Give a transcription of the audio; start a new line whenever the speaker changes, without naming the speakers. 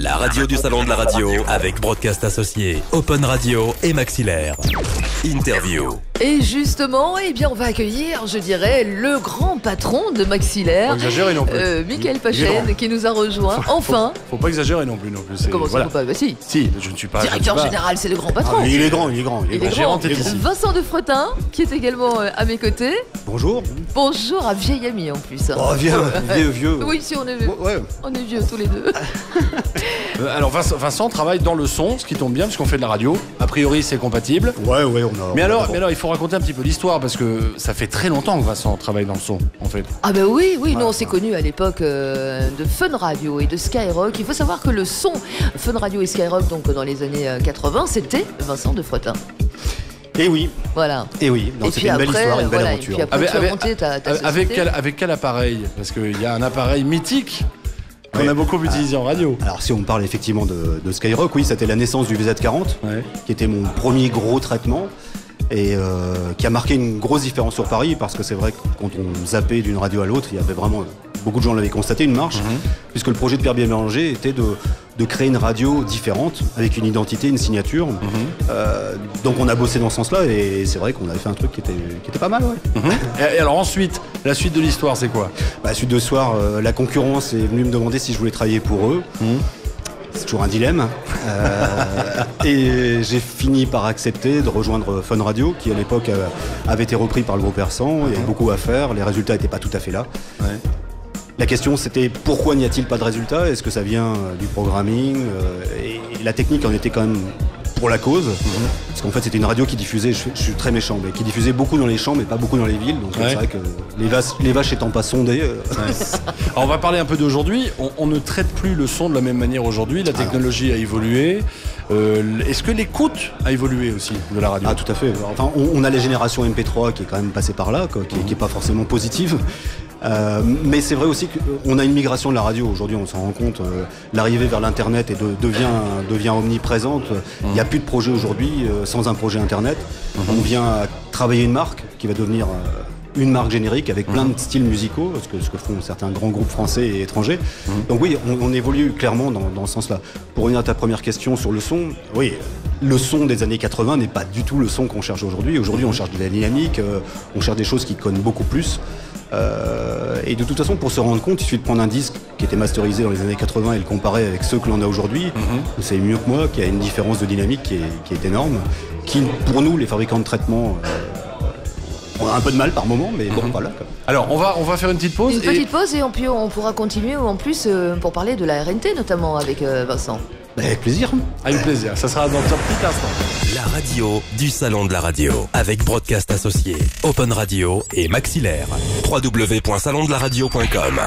La radio du salon de la radio avec Broadcast Associé, Open Radio et Maxillaire. Interview.
Et justement, eh bien, on va accueillir, je dirais, le grand patron de Maxillaire,
Faut exagérer non plus.
Michael Pachen, qui nous a rejoint. Enfin.
Faut pas exagérer non plus.
Comment ça, faut pas? Bah si.
Si, je ne suis pas.
Directeur général, c'est le grand patron.
Ah, il est grand. Il est
grand. Vincent de Fretin, qui est également à mes côtés.
Bonjour.
Bonjour, un vieil ami en plus.
Oh, vieux.
Oui, si, on est vieux.
Ouais.
On est vieux tous les deux.
Alors Vincent travaille dans le son, ce qui tombe bien parce qu'on fait de la radio. A priori, c'est compatible.
Ouais, on a.
Mais alors, il faut raconter un petit peu l'histoire parce que ça fait très longtemps que Vincent travaille dans le son, en fait.
Ah bah oui, nous on s'est connus à l'époque de Fun Radio et de Skyrock. Il faut savoir que le son Fun Radio et Skyrock, donc dans les années 80, c'était Vincent de Fretin.
Et oui.
Voilà.
Et oui, c'était une belle histoire, une belle aventure.
Et puis après, tu as monté ta société.
Avec quel appareil? Parce qu'il y a un appareil mythique qu'on a beaucoup utilisé en radio.
Alors si on parle effectivement de Skyrock, oui, c'était la naissance du VZ40, qui était mon premier gros traitement. Et qui a marqué une grosse différence sur Paris parce que c'est vrai que quand on zappait d'une radio à l'autre, il y avait vraiment, beaucoup de gens l'avaient constaté, une marche, puisque le projet de Pierre Bélanger était de créer une radio différente avec une identité, une signature. Donc on a bossé dans ce sens-là et c'est vrai qu'on avait fait un truc qui était pas mal.
Et alors ensuite, la suite de l'histoire, c'est quoi?
La suite de ce soir, la concurrence est venue me demander si je voulais travailler pour eux. C'est toujours un dilemme. Et j'ai fini par accepter de rejoindre Fun Radio, qui à l'époque avait été repris par le groupe Persan. Il y avait beaucoup à faire, les résultats n'étaient pas tout à fait là. La question c'était pourquoi n'y a-t-il pas de résultats? Est-ce que ça vient du programming? Et la technique en était quand même pour la cause. Parce qu'en fait c'était une radio qui diffusait, je suis très méchant, mais qui diffusait beaucoup dans les champs mais pas beaucoup dans les villes. Donc c'est vrai que les vaches étant pas sondées.
Alors on va parler un peu d'aujourd'hui. On ne traite plus le son de la même manière aujourd'hui. La technologie a évolué. Est-ce que l'écoute a évolué aussi de la radio?
Ah tout à fait. Enfin, on a les générations MP3 qui est quand même passée par là, qui est pas forcément positive. Mais c'est vrai aussi qu'on a une migration de la radio. Aujourd'hui, on s'en rend compte. L'arrivée vers l'Internet devient omniprésente. Il n'y a plus de projet aujourd'hui sans un projet Internet. On vient travailler une marque qui va devenir une marque générique avec plein de styles musicaux, ce que font certains grands groupes français et étrangers. Donc oui, on évolue clairement dans ce sens-là. Pour revenir à ta première question sur le son, oui, le son des années 80 n'est pas du tout le son qu'on cherche aujourd'hui. Aujourd'hui, on cherche de la dynamique, on cherche des choses qui connent beaucoup plus. Et de toute façon, pour se rendre compte, il suffit de prendre un disque qui était masterisé dans les années 80 et le comparer avec ceux que l'on a aujourd'hui. Vous savez mieux que moi qu'il y a une différence de dynamique qui est énorme, qui, pour nous, les fabricants de traitements, on a un peu de mal par moment, mais bon, voilà.
Alors, on va faire une petite pause.
Une petite pause et on pourra continuer en plus pour parler de la RNT, notamment avec Vincent.
Avec plaisir.
Avec plaisir, ça sera dans un petit instant.
La radio du salon de la radio avec Broadcast Associé, Open Radio et Maxillaire. www.salondelaradio.com